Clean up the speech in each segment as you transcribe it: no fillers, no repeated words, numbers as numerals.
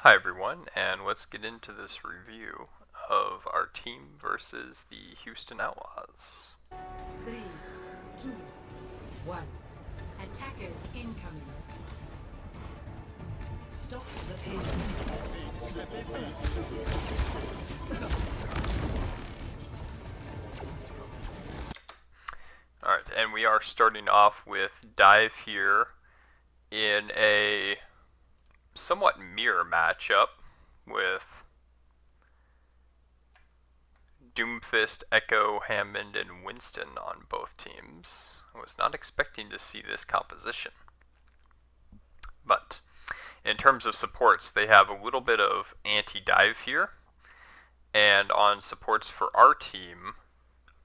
Hi everyone, and let's get into this review of our team versus the Houston Outlaws. 3, 2, 1. Attackers incoming. Stop the pain. Alright, and we are starting off with Dive here in a somewhat mirror matchup with Doomfist, Echo, Hammond, and Winston on both teams. I was not expecting to see this composition. But in terms of supports, they have a little bit of anti-dive here. And on supports for our team,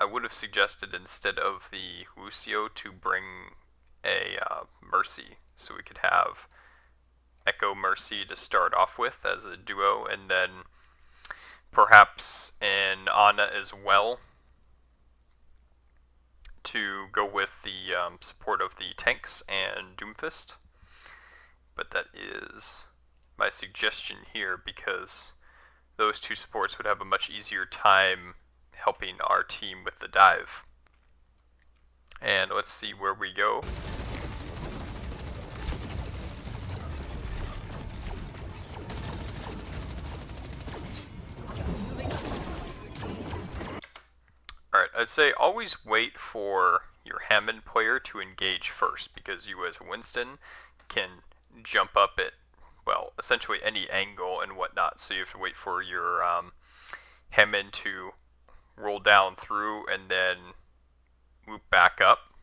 I would have suggested instead of the Lucio to bring a Mercy, so we could have Echo Mercy to start off with as a duo, and then perhaps an Ana as well to go with the support of the tanks and Doomfist. But that is my suggestion here because those two supports would have a much easier time helping our team with the dive. And let's see where we go. Alright, I'd say always wait for your Hammond player to engage first, because you as Winston can jump up at, well, essentially any angle and whatnot, so you have to wait for your Hammond to roll down through and then loop back up,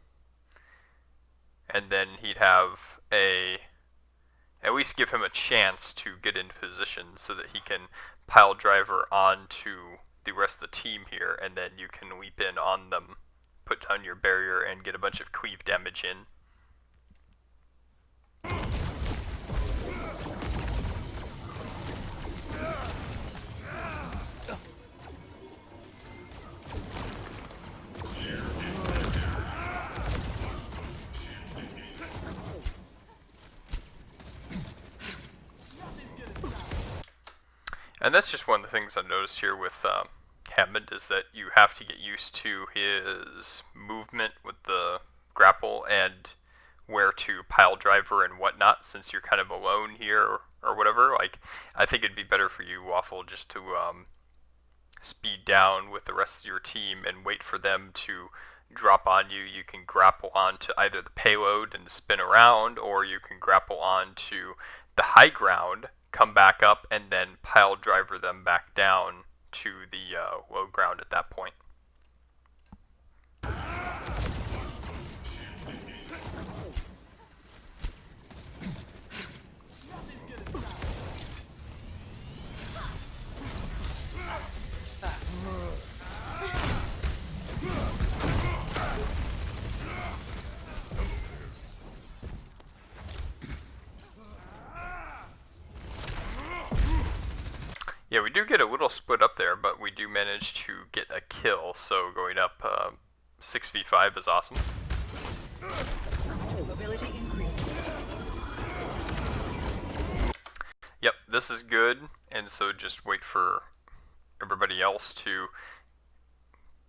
and then he'd have at least give him a chance to get into position so that he can pile driver onto the rest of the team here, and then you can leap in on them, put down your barrier, and get a bunch of cleave damage in. And that's just one of the things I've noticed here with Hammond, is that you have to get used to his movement with the grapple and where to pile driver and whatnot, since you're kind of alone here or whatever. Like, I think it'd be better for you, Waffle, just to speed down with the rest of your team and wait for them to drop on you. You can grapple onto either the payload and spin around, or you can grapple onto the high ground, come back up, and then pile driver them back down to the low ground at that point. Yeah, we do get a little split up there, but we do manage to get a kill, so going up 6v5 is awesome. Mobility increased. Yep, this is good, and so just wait for everybody else to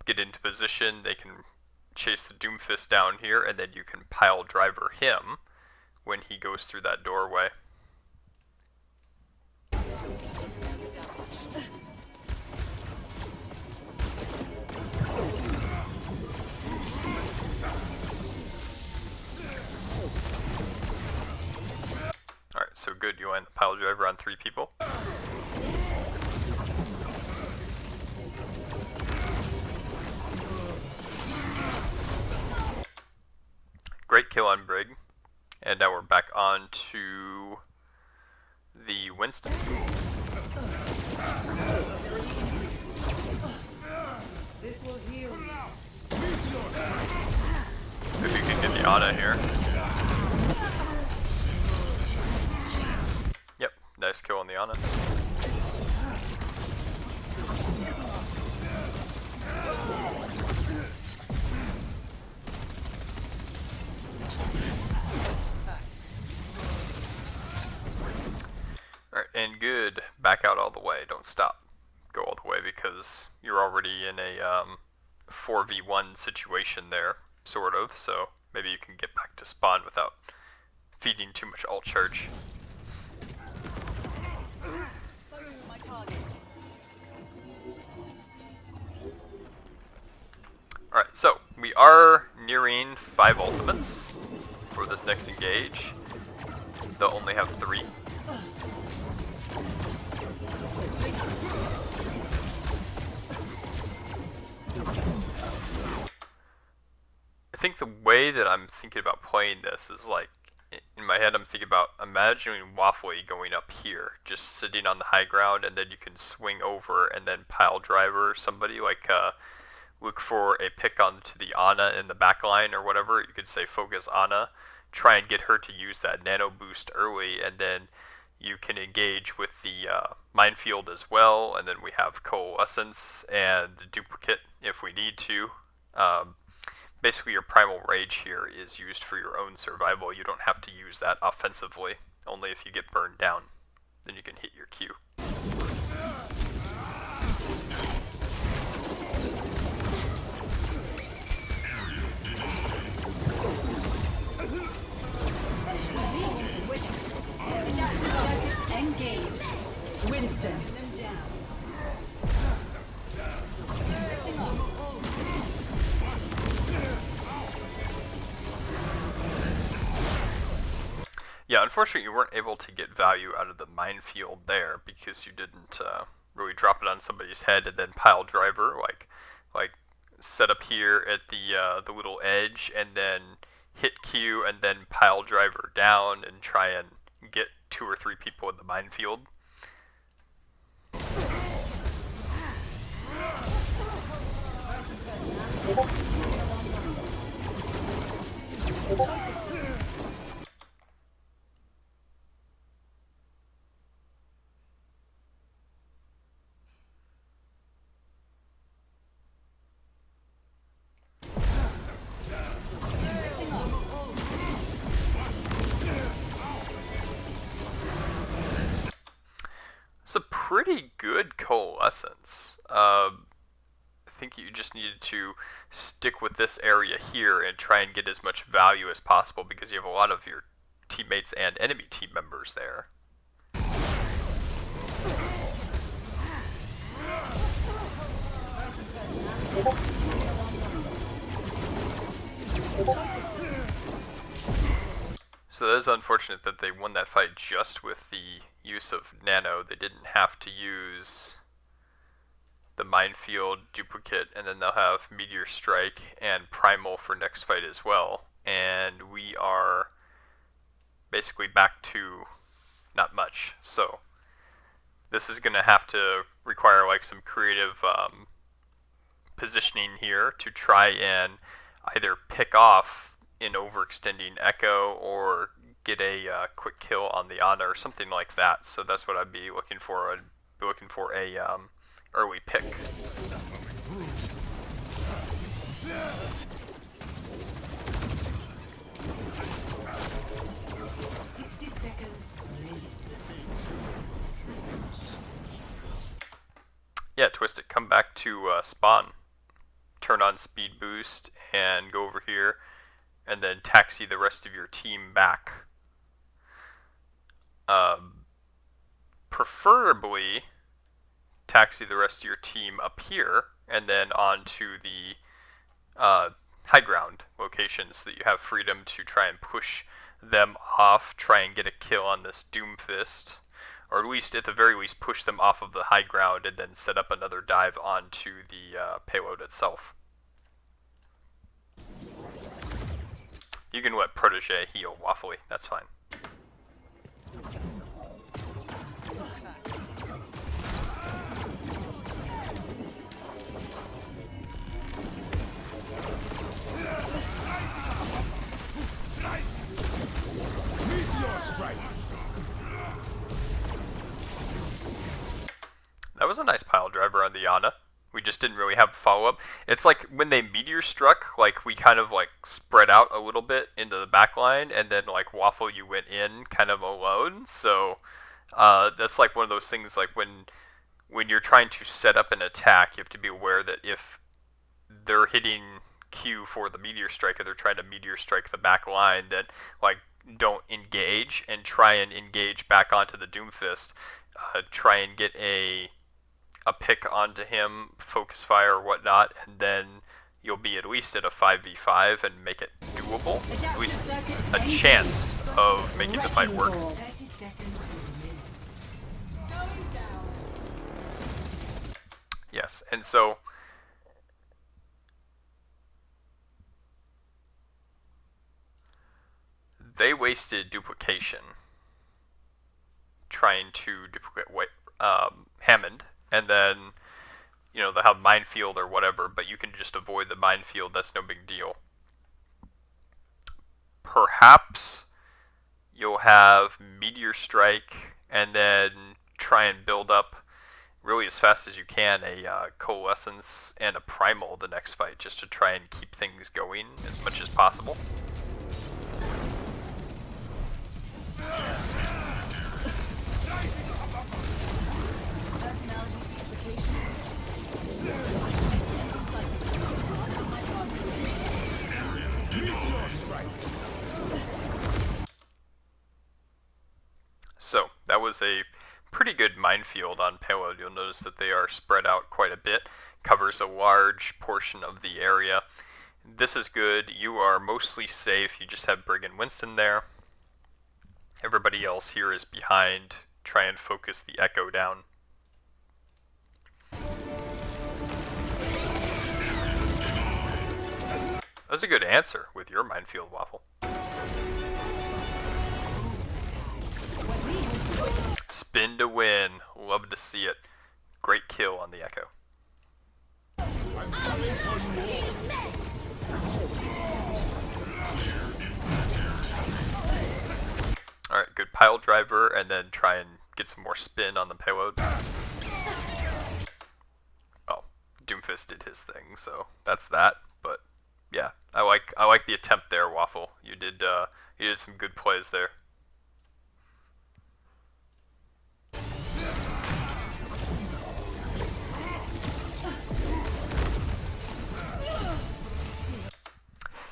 get into position. They can chase the Doomfist down here, and then you can pile driver him when he goes through that doorway. Alright, so good, you land the pile driver on 3 people. Great kill on Brig. And now we're back on to the Winston. This will heal you. If you can get the Ana here. Yep, nice kill on the Ana. and good. Back out all the way. Don't stop. Go all the way because you're already in a 4v1 situation there, sort of. So maybe you can get back to spawn without feeding too much ult charge. Alright, so we are nearing 5 ultimates for this next engage. They'll only have 3. I think the way that I'm thinking about playing this is like, in my head I'm thinking about imagining Waffly going up here, just sitting on the high ground, and then you can swing over and then pile driver somebody, like look for a pick onto the Ana in the back line or whatever. You could say focus Ana, try and get her to use that nano boost early, and then you can engage with the minefield as well, and then we have coalescence and duplicate if we need to. Basically your primal rage here is used for your own survival. You don't have to use that offensively, only if you get burned down. Then you can hit your Q. Engage. Winston. Yeah, unfortunately you weren't able to get value out of the minefield there because you didn't really drop it on somebody's head and then pile driver, like set up here at the little edge and then hit Q and then pile driver down and try and get 2 or 3 people in the minefield. It's a pretty good coalescence. I think you just needed to stick with this area here and try and get as much value as possible because you have a lot of your teammates and enemy team members there. So that is unfortunate that they won that fight just with the use of nano. They didn't have to use the minefield duplicate, and then they'll have meteor strike and primal for next fight as well. And we are basically back to not much. So this is going to have to require like some creative positioning here to try and either pick off an overextending Echo or get a quick kill on the Ana or something like that. So that's what I'd be looking for. I'd be looking for a early pick. Yeah, Twisted, come back to spawn. Turn on speed boost and go over here and then taxi the rest of your team back. Preferably taxi the rest of your team up here and then onto the high ground locations so that you have freedom to try and push them off, try and get a kill on this Doomfist, or at least, at the very least, push them off of the high ground and then set up another dive onto the payload itself. You can let Protege heal Waffly, that's fine. That was a nice pile driver on the Ana. We just didn't really have follow-up. It's like when they meteor struck, like we kind of like spread out a little bit into the back line, and then like Waffle you went in kind of alone, so That's like one of those things like when you're trying to set up an attack, you have to be aware that if they're hitting Q for the meteor strike or they're trying to meteor strike the back line, that like don't engage and try and engage back onto the Doomfist. Try and get a pick onto him, focus fire or whatnot, and then you'll be at least at a 5v5 and make it doable. At least a chance of making the fight work. Yes, and so they wasted duplication trying to duplicate Hammond, and then they'll have minefield or whatever, but you can just avoid the minefield. That's no big deal. Perhaps you'll have meteor strike and then try and build up really as fast as you can a coalescence and a primal the next fight, just to try and keep things going as much as possible. So that was a pretty good minefield on payload. You'll notice that they are spread out quite a bit, covers a large portion of the area. This is good. You are mostly safe. You just have Brig and Winston there. Everybody else here is behind. Try and focus the Echo down. That was a good answer with your minefield, Waffle. Spin to win. Love to see it. Great kill on the Echo. Alright, good pile driver, and then try and get some more spin on the payload. Well, Doomfist did his thing, so that's that. But yeah, I like the attempt there, Waffle. You did some good plays there.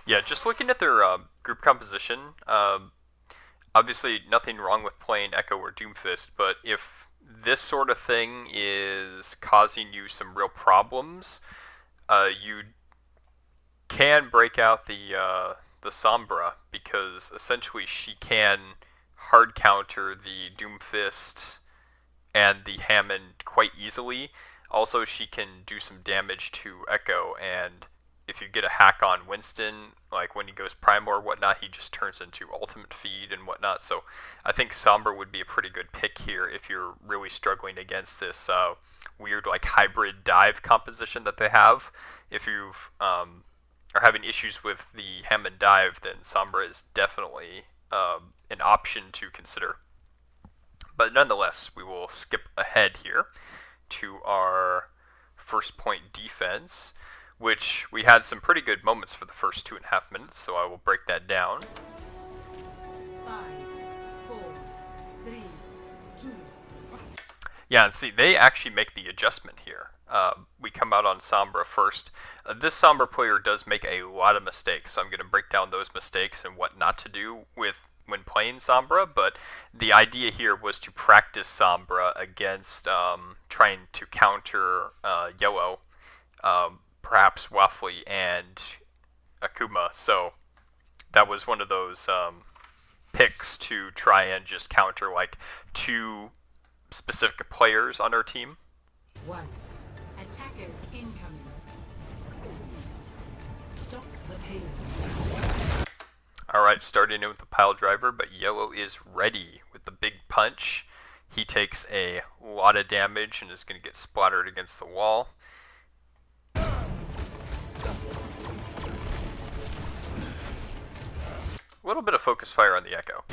Yeah, just looking at their group composition, obviously nothing wrong with playing Echo or Doomfist, but if this sort of thing is causing you some real problems, you can break out the Sombra, because essentially she can hard counter the Doomfist and the Hammond quite easily. Also, she can do some damage to Echo, and if you get a hack on Winston, like when he goes Prime or whatnot, he just turns into ultimate feed and whatnot. So I think Sombra would be a pretty good pick here if you're really struggling against this weird like hybrid dive composition that they have. If you are having issues with the Hammond dive, then Sombra is definitely an option to consider. But nonetheless, we will skip ahead here to our first point defense, which we had some pretty good moments for the first 2.5 minutes, so I will break that down. 5, 4, 3, 2. Yeah, and see, they actually make the adjustment here. We come out on Sombra first. This Sombra player does make a lot of mistakes, so I'm going to break down those mistakes and what not to do when playing Sombra, but the idea here was to practice Sombra against trying to counter Yellow, perhaps Waffly and Akuma. So that was one of those picks to try and just counter like two specific players on our team. 1. Attackers incoming. Stop the payload. Alright, starting in with the pile driver, but Yellow is ready with the big punch. He takes a lot of damage and is going to get splattered against the wall. A little bit of focus fire on the Echo.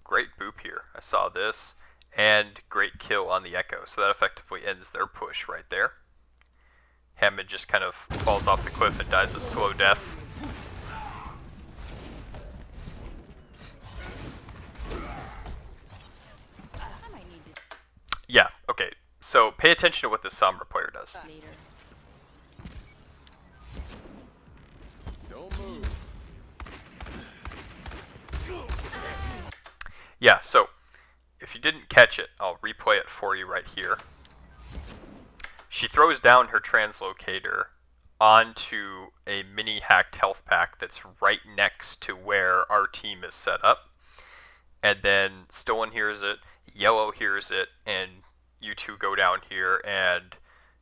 Great boop here. I saw this. And great kill on the Echo. So that effectively ends their push right there. Hammond just kind of falls off the cliff and dies a slow death. So pay attention to what this Sombra player does. Don't move. Yeah, so if you didn't catch it, I'll replay it for you right here. She throws down her translocator onto a mini hacked health pack that's right next to where our team is set up. And then Stolen hears it, Yellow hears it, and you two go down here and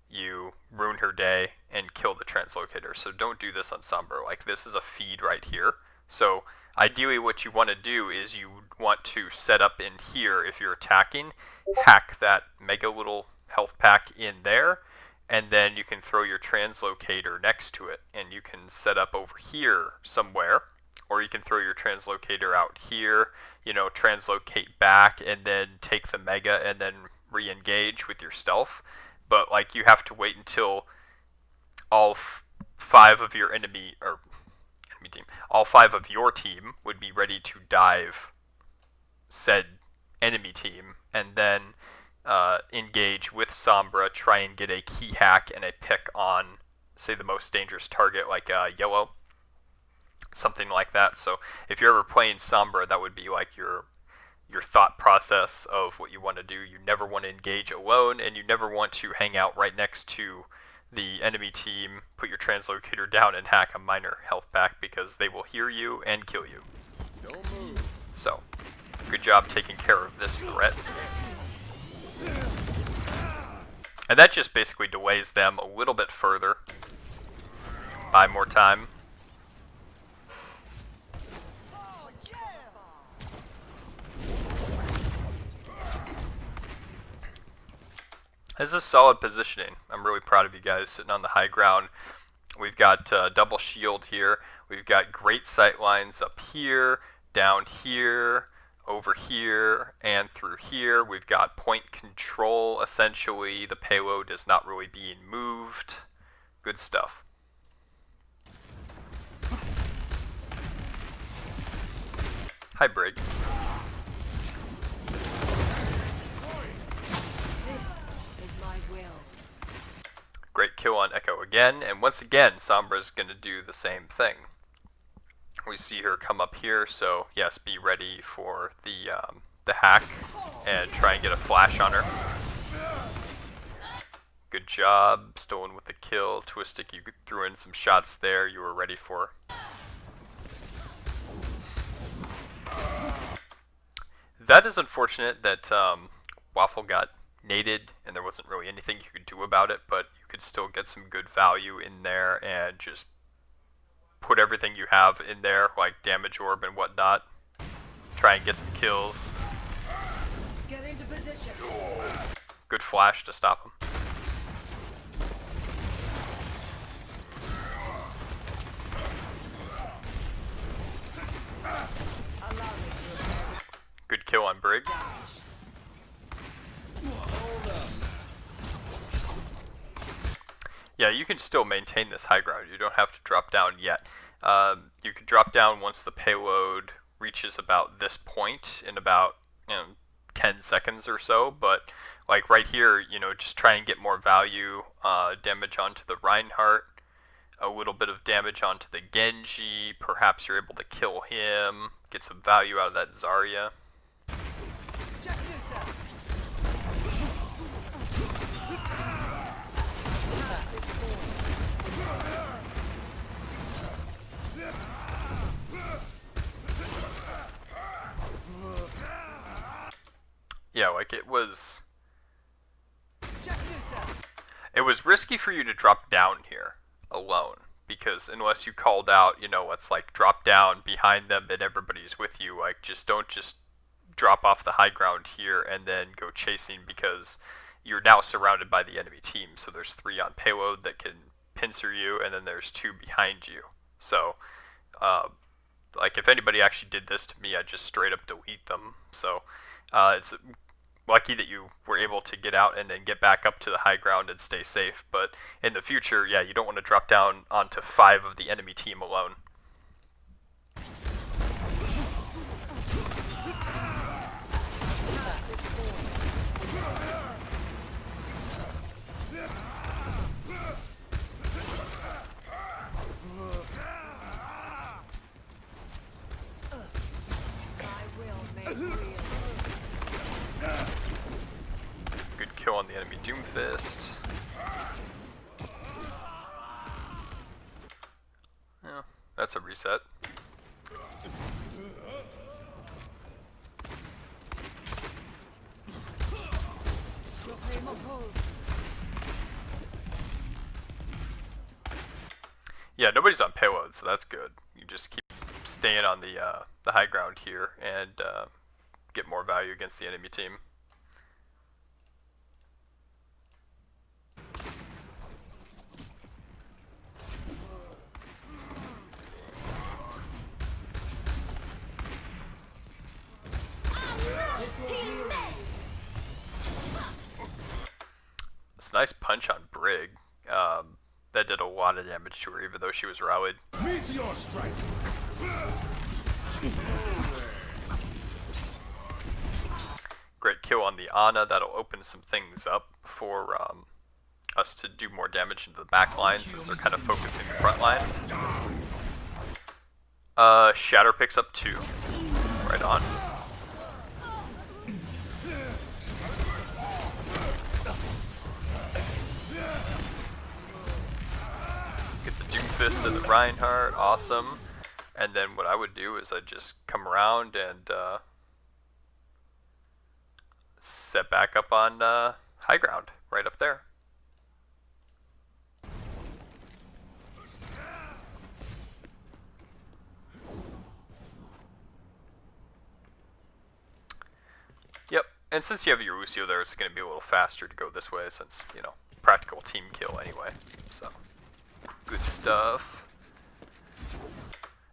you ruin her day and kill the translocator. So don't do this on Sombra. Like, this is a feed right here. So ideally what you want to do is you want to set up in here if you're attacking, hack that mega little health pack in there, and then you can throw your translocator next to it, and you can set up over here somewhere, or you can throw your translocator out here, you know, translocate back, and then take the mega, and then re-engage with your stealth. But, like, you have to wait until all five of your all five of your team would be ready to dive said enemy team, and then engage with Sombra, try and get a key hack and a pick on, say, the most dangerous target, like Yellow, something like that. So if you're ever playing Sombra, that would be like your thought process of what you want to do. You never want to engage alone, and you never want to hang out right next to the enemy team, put your translocator down, and hack a minor health pack, because they will hear you and kill you. Don't move. So, good job taking care of this threat. And that just basically delays them a little bit further. Buy more time. This is solid positioning. I'm really proud of you guys sitting on the high ground. We've got double shield here. We've got great sight lines up here, down here, over here, and through here. We've got point control, essentially. The payload is not really being moved. Good stuff. Hi, Brig. Great kill on Echo again, and once again, Sombra's going to do the same thing. We see her come up here, so yes, be ready for the hack and try and get a flash on her. Good job, Stolen with the kill. Twistic, you threw in some shots there, you were ready for. That is unfortunate that Waffle got naded and there wasn't really anything you could do about it, but you could still get some good value in there and just put everything you have in there, like damage orb and whatnot. Try and get some kills. Get into position. Good flash to stop him. Good kill on Brig. Yeah, you can still maintain this high ground. You don't have to drop down yet. You can drop down once the payload reaches about this point in about 10 seconds or so. But like right here, just try and get more value, damage onto the Reinhardt, a little bit of damage onto the Genji. Perhaps you're able to kill him, get some value out of that Zarya. Check this out. Yeah, like it was risky for you to drop down here alone, because unless you called out, it's like drop down behind them and everybody's with you, like don't just drop off the high ground here and then go chasing, because you're now surrounded by the enemy team. So there's 3 on payload that can pincer you, and then there's 2 behind you. So like if anybody actually did this to me, I'd just straight up delete them. So it's lucky that you were able to get out and then get back up to the high ground and stay safe. But in the future, yeah, you don't want to drop down onto 5 of the enemy team alone. Good kill on the enemy Doomfist. Yeah, that's a reset. Yeah, nobody's on payload, so that's good. You just keep staying on the high ground here and get more value against the enemy team. It's a nice punch on Brig. That did a lot of damage to her, even though she was rallied. Meteor strike. Great kill on the Ana. That'll open some things up for us to do more damage into the back line since they're kind of focusing the front line. Shatter picks up 2. Right on. Get the Doomfist to the Reinhardt. Awesome. And then what I would do is I'd just come around and set back up on high ground, right up there. Yep, and since you have your Lucio there, it's going to be a little faster to go this way since, you know, practical team kill anyway. So, good stuff.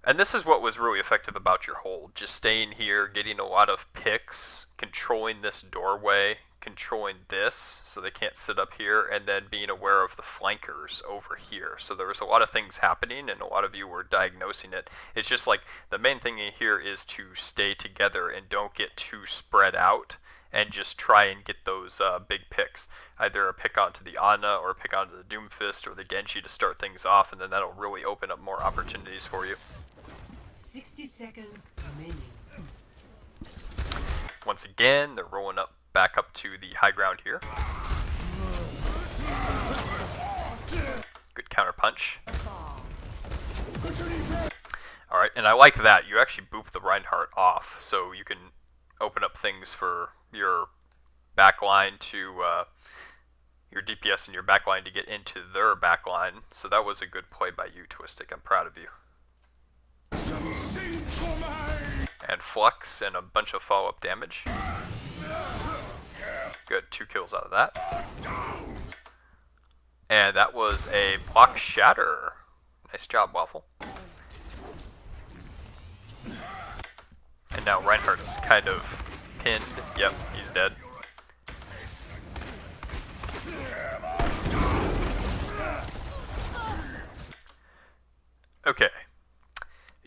And this is what was really effective about your hold. Just staying here, getting a lot of picks, controlling this doorway, controlling this so they can't sit up here, and then being aware of the flankers over here. So there was a lot of things happening, and a lot of you were diagnosing it. It's just like the main thing here is to stay together and don't get too spread out, and just try and get those big picks. Either a pick onto the Ana or a pick onto the Doomfist or the Genji to start things off, and then that'll really open up more opportunities for you. 60 seconds remaining. Once again, they're rolling up back up to the high ground here. Good counter punch. Alright, and I like that. You actually boop the Reinhardt off, so you can open up things for your backline to, your DPS and your backline to get into their backline. So that was a good play by you, Twistic. I'm proud of you. And Flux and a bunch of follow-up damage. Good, 2 kills out of that. And that was a block shatter. Nice job, Waffle. And now Reinhardt's kind of pinned. Yep, he's dead. Okay.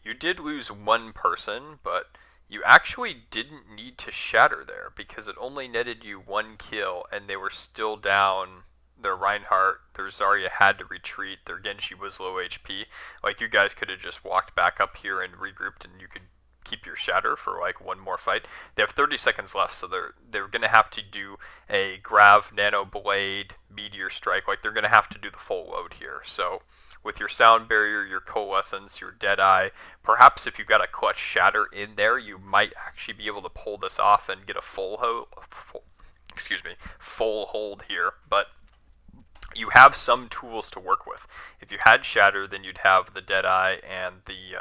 You did lose 1 person, but you actually didn't need to shatter there because it only netted you 1 kill and they were still down. Their Reinhardt, their Zarya had to retreat, their Genji was low HP. Like, you guys could have just walked back up here and regrouped and you could keep your shatter for like 1 more fight. They have 30 seconds left, so they're going to have to do a Grav, Nano Blade, Meteor Strike. Like, they're going to have to do the full load here. So with your Sound Barrier, your Coalescence, your Deadeye, perhaps if you got a clutch Shatter in there, you might actually be able to pull this off and get a full hold here. But you have some tools to work with. If you had Shatter, then you'd have the Deadeye and the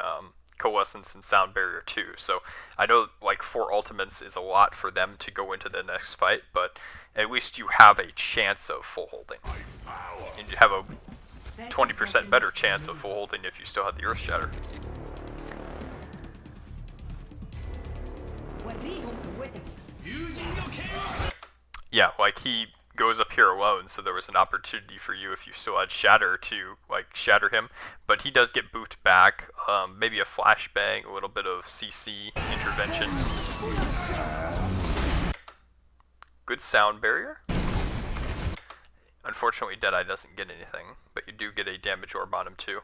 Coalescence and Sound Barrier too. So I know like 4 ultimates is a lot for them to go into the next fight, but at least you have a chance of full holding. And you have a 20% better chance of full holding if you still have the Earth Shatter. Yeah, like he goes up here alone, so there was an opportunity for you if you still had Shatter to like shatter him, but he does get booped back. Maybe a flashbang, a little bit of CC intervention. Good Sound Barrier. Unfortunately, Deadeye doesn't get anything, but you do get a damage orb on him too.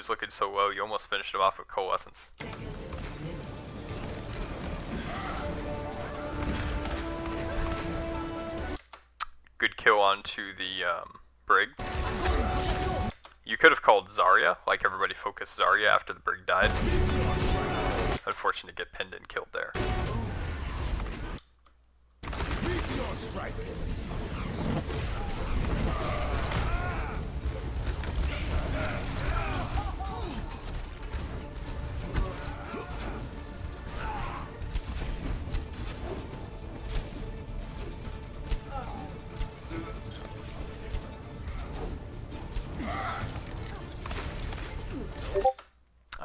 was looking so low, you almost finished him off with Coalescence. Good kill onto the Brig. You could have called Zarya, like everybody focused Zarya after the Brig died. Unfortunate to get pinned and killed there.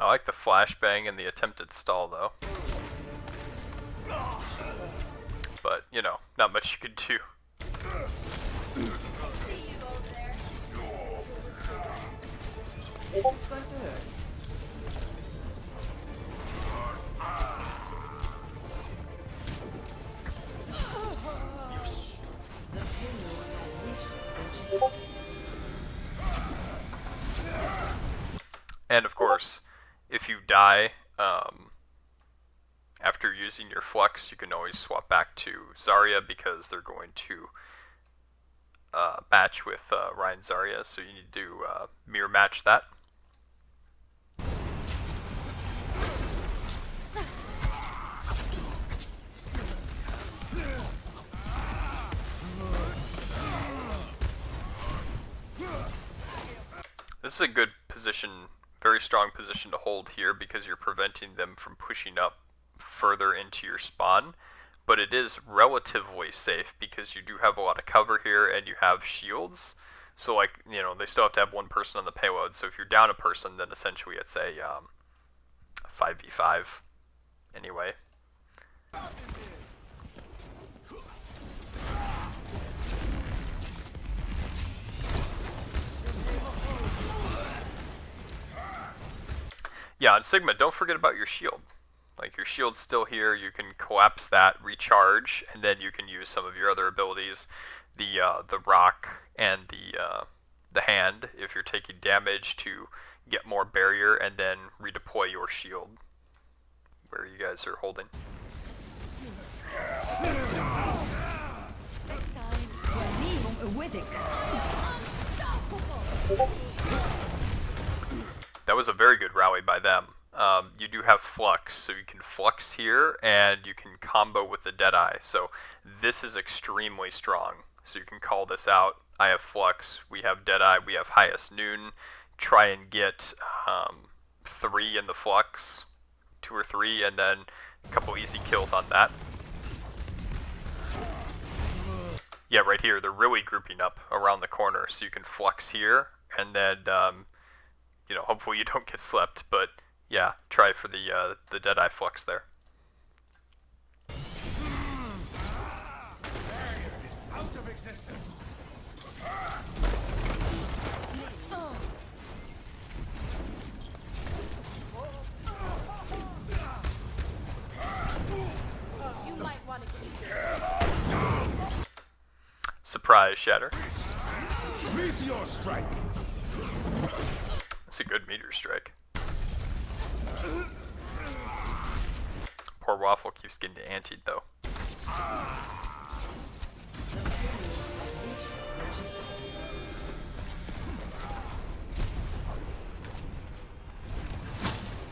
I like the flashbang and the attempted stall though. But, you know, not much you could do. And of course, if you die after using your Flux, you can always swap back to Zarya because they're going to match with Ryan Zarya, so you need to mirror match that. This is a good position, very strong position to hold here because you're preventing them from pushing up further into your spawn, but it is relatively safe because you do have a lot of cover here and you have shields. So like, you know, they still have to have one person on the payload, so if you're down a person, then essentially it's a 5v5 anyway. Yeah, on Sigma, don't forget about your shield. Like, your shield's still here, you can collapse that, recharge, and then you can use some of your other abilities. The rock and the hand, if you're taking damage, to get more barrier, and then redeploy your shield where you guys are holding. That was a very good rally by them. You do have Flux, so you can Flux here, and you can combo with the Deadeye. So this is extremely strong. So you can call this out. I have Flux, we have Deadeye, we have Highest Noon. Try and get 3 in the Flux, 2 or 3, and then a couple easy kills on that. Yeah, right here, they're really grouping up around the corner, so you can Flux here, and then you know, hopefully you don't get slept, but yeah, try for the Deadeye Flux there. Out of existence. You might want to keep it. Surprise Shatter. Meteor strike. That's a good meteor strike. Poor Waffle keeps getting antied though.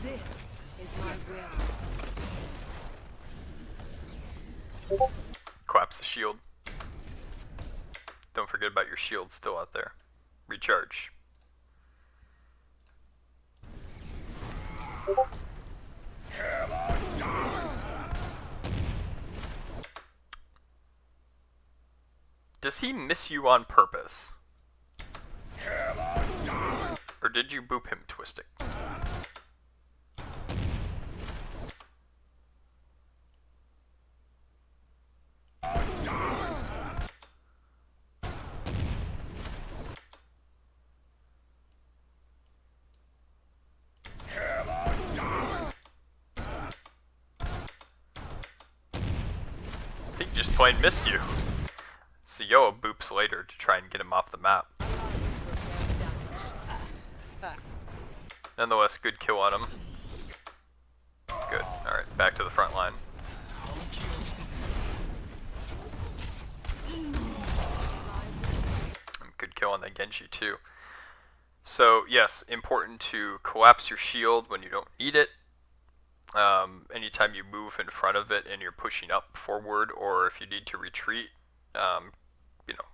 This is my will. Collapse the shield. Don't forget about your shield still out there. Recharge. Does he miss you on purpose? Or did you boop him, Twistic? I think he just plain missed you. So Yoa boops later to try and get him off the map. Nonetheless, good kill on him. Good. Alright, back to the front line. Good kill on the Genji too. So yes, important to collapse your shield when you don't need it. Anytime you move in front of it and you're pushing up forward, or if you need to retreat, you know,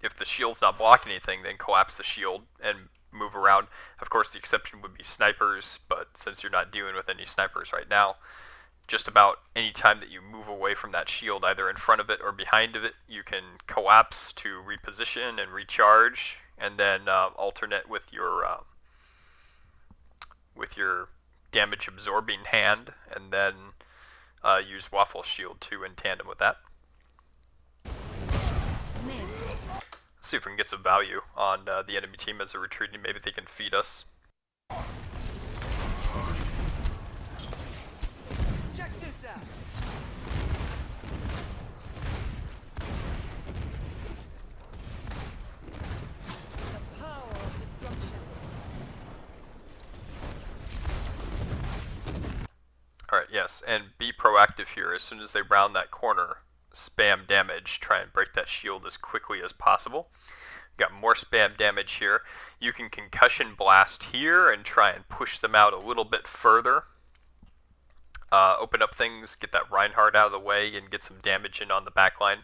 if the shield's not blocking anything, then collapse the shield and move around. Of course, the exception would be snipers, but since you're not dealing with any snipers right now, just about any time that you move away from that shield, either in front of it or behind of it, you can collapse to reposition and recharge, and then alternate with your damage absorbing hand, and then use Waffle Shield too in tandem with that. Let's see if we can get some value on the enemy team as they're retreating. Maybe they can feed us. Check this out. The power of destruction. Alright, yes, and be proactive here. As soon as they round that corner, spam damage. Try and break that shield as quickly as possible. Got more spam damage here. You can concussion blast here and try and push them out a little bit further. Open up things, get that Reinhardt out of the way, and get some damage in on the backline.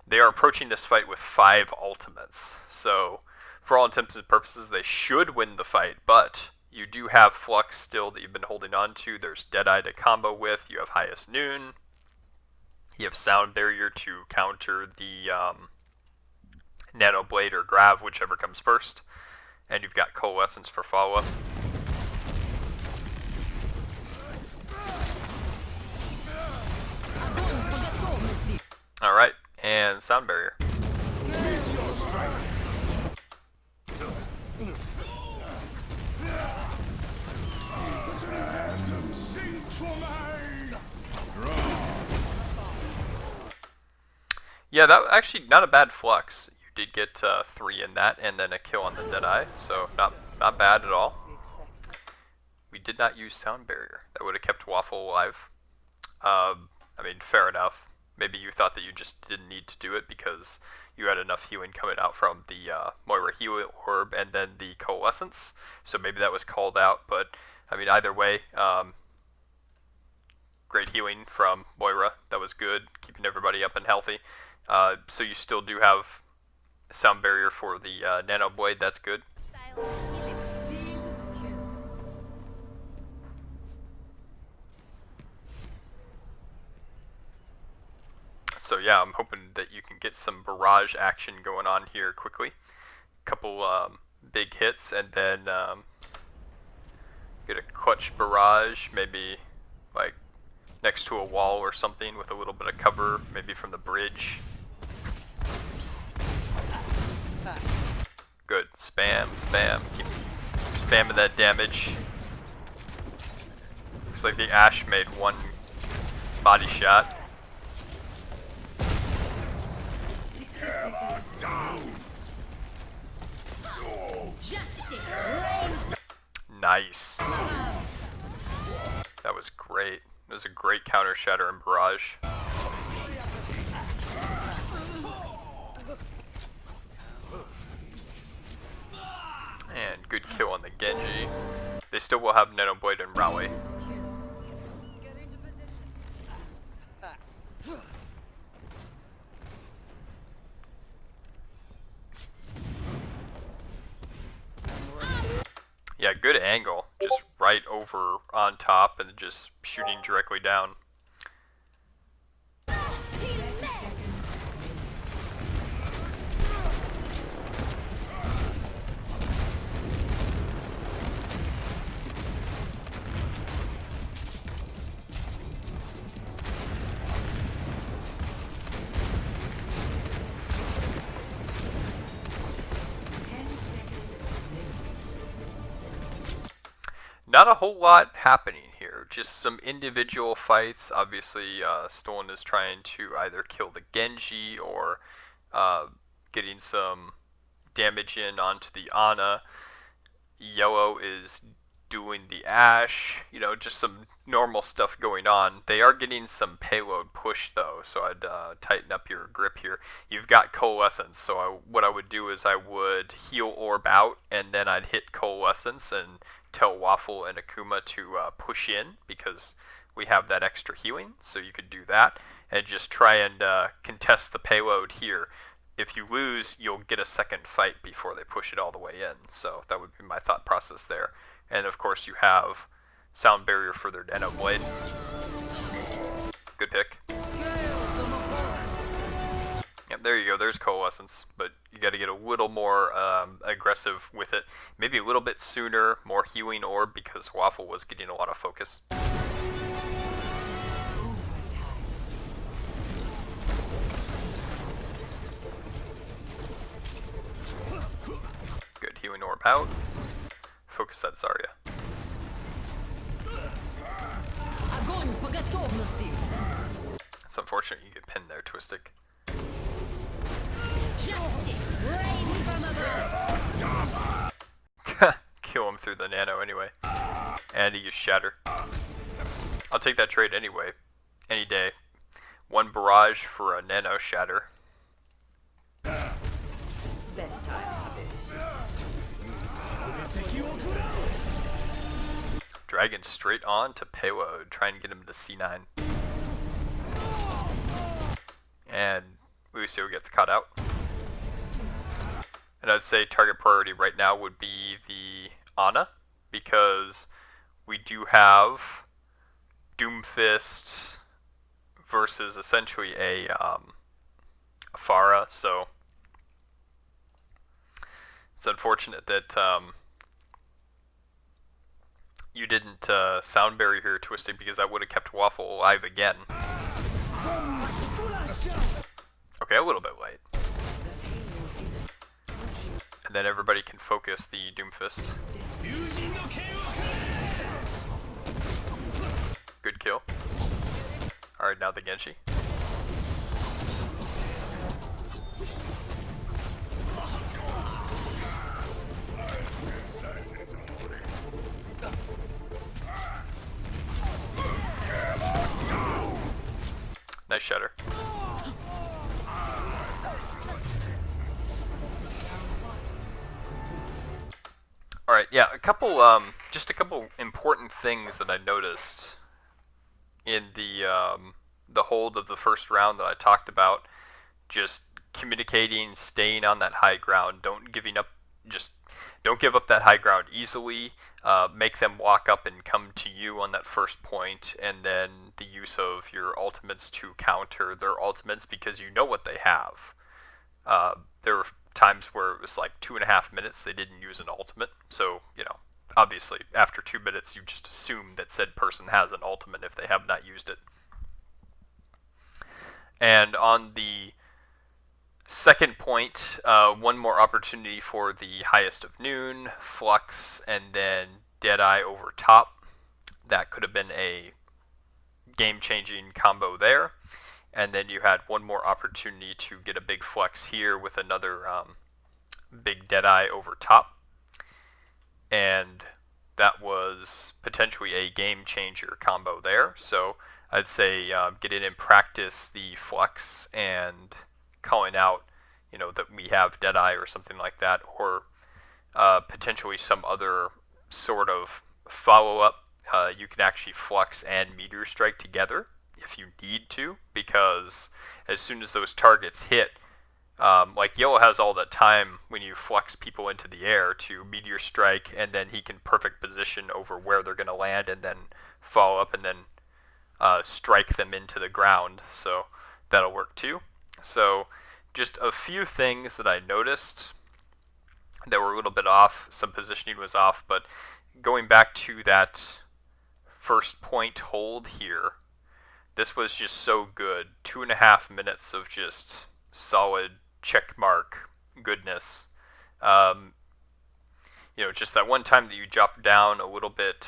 They are approaching this fight with 5 ultimates, so for all intents and purposes they should win the fight, but you do have Flux still that you've been holding on to. There's Deadeye to combo with, you have Highest Noon, you have Sound Barrier to counter the Nano Blade or Grav, whichever comes first, and you've got Coalescence for follow-up. Alright, and Sound Barrier. Yeah, that was actually not a bad Flux. You did get 3 in that, and then a kill on the Deadeye, so not bad at all. We did not use Sound Barrier. That would have kept Waffle alive. I mean, fair enough. Maybe you thought that you just didn't need to do it because you had enough healing coming out from the Moira Heal Orb and then the Coalescence, so maybe that was called out, but I mean, either way, great healing from Moira. That was good, keeping everybody up and healthy. So you still do have Sound Barrier for the Nano Blade. That's good. So yeah, I'm hoping that you can get some barrage action going on here quickly. Couple big hits, and then get a clutch barrage, maybe like next to a wall or something with a little bit of cover, maybe from the bridge. Good. Spam, spam. Keep spamming that damage. Looks like the Ashe made 1 body shot. Nice. That was great. That was a great counter shatter and barrage. And good kill on the Genji. They still will have Nano Blade and Rally. Get into position. Yeah, good angle. Just right over on top and just shooting directly down. Not a whole lot happening here, just some individual fights. Obviously, Stolen is trying to either kill the Genji or getting some damage in onto the Ana. Yellow is doing the Ash, just some normal stuff going on. They are getting some payload push though, so I'd tighten up your grip here. You've got Coalescence, so what I would do is I would heal Orb out, and then I'd hit Coalescence and tell Waffle and Akuma to push in, because we have that extra healing, so you could do that, and just try and contest the payload here. If you lose, you'll get a second fight before they push it all the way in, so that would be my thought process there. And of course you have Sound Barrier for their Nano Blade. Good pick. Yep, there you go, there's Coalescence, but you gotta get a little more aggressive with it. Maybe a little bit sooner, more healing orb, because Waffle was getting a lot of focus. Good, healing orb out. Focus that Zarya. It's unfortunate you get pinned there, Twistic. Justice reigns from above. Kill him through the nano anyway. And he used Shatter. I'll take that trade anyway. Any day. 1 barrage for a nano shatter. Dragon straight on to payload. Try and get him to C9. And Lucio gets caught out. And I'd say target priority right now would be the Ana, because we do have Doomfist versus essentially a Pharah, so it's unfortunate that you didn't Sound Barrier here, Twisted, because I would have kept Waffle alive again. Okay, a little bit late. And then everybody can focus the Doomfist. Good kill. Alright, now the Genshi. Nice Shatter. Alright, yeah, just a couple important things that I noticed in the hold of the first round that I talked about. Just communicating, staying on that high ground, don't give up that high ground easily. Make them walk up and come to you on that first point, and then the use of your ultimates to counter their ultimates, because you know what they have. There were times where it was like 2.5 minutes they didn't use an ultimate, so obviously after 2 minutes you just assume that said person has an ultimate if they have not used it. And on the second point, one more opportunity for the Highest of Noon, Flux, and then Deadeye over top. That could have been a game-changing combo there. And then you had one more opportunity to get a big Flex here with another big Deadeye over top. And that was potentially a game-changer combo there. So I'd say get in and practice the Flex and calling out, that we have Deadeye or something like that, or potentially some other sort of follow-up. You can actually Flux and Meteor Strike together if you need to, because as soon as those targets hit, like Yellow has all that time when you Flux people into the air to Meteor Strike, and then he can perfect position over where they're going to land, and then follow up and then strike them into the ground, so that'll work too. So just a few things that I noticed that were a little bit off. Some positioning was off, but going back to that first point hold here, this was just so good. 2.5 minutes of just solid check mark goodness. Just that one time that you dropped down a little bit,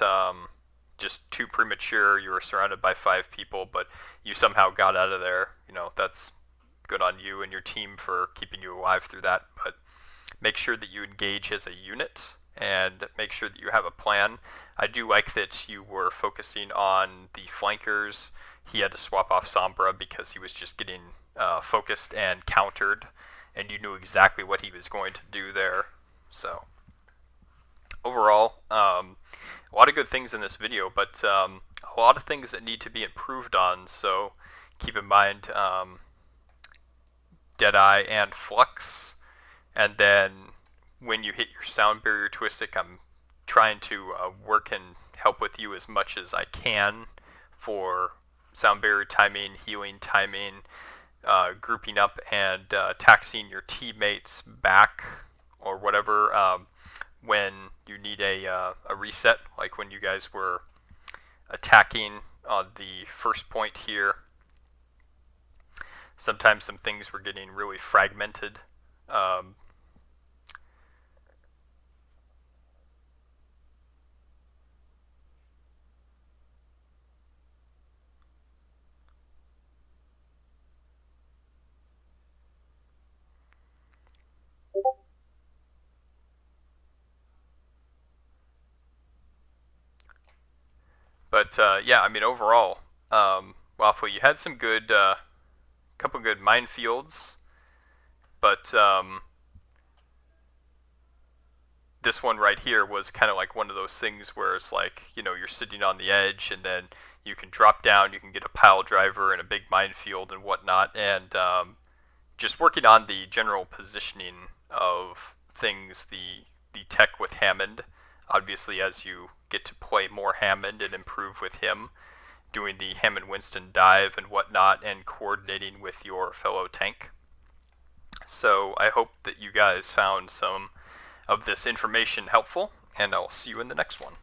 just too premature. You were surrounded by 5 people, but you somehow got out of there. That's good on you and your team for keeping you alive through that. But make sure that you engage as a unit, and make sure that you have a plan. I do like that you were focusing on the flankers. He had to swap off Sombra because he was just getting focused and countered, and you knew exactly what he was going to do there. So overall, a lot of good things in this video, but a lot of things that need to be improved on. So keep in mind Deadeye and Flux, and then when you hit your sound barrier twistic, I'm trying to work and help with you as much as I can for sound barrier timing, healing timing, grouping up and taxiing your teammates back or whatever when you need a reset, like when you guys were attacking on the first point here. Sometimes some things were getting really fragmented. But yeah, I mean overall, Waffle, you had some good, couple good minefields, but this one right here was kind of like one of those things where it's like, you know, you're sitting on the edge and then you can drop down, you can get a pile driver and a big minefield and whatnot, and just working on the general positioning of things, the tech with Hammond, obviously as you get to play more Hammond and improve with him, doing the Hammond-Winston dive and whatnot, and coordinating with your fellow tank. So I hope that you guys found some of this information helpful, and I'll see you in the next one.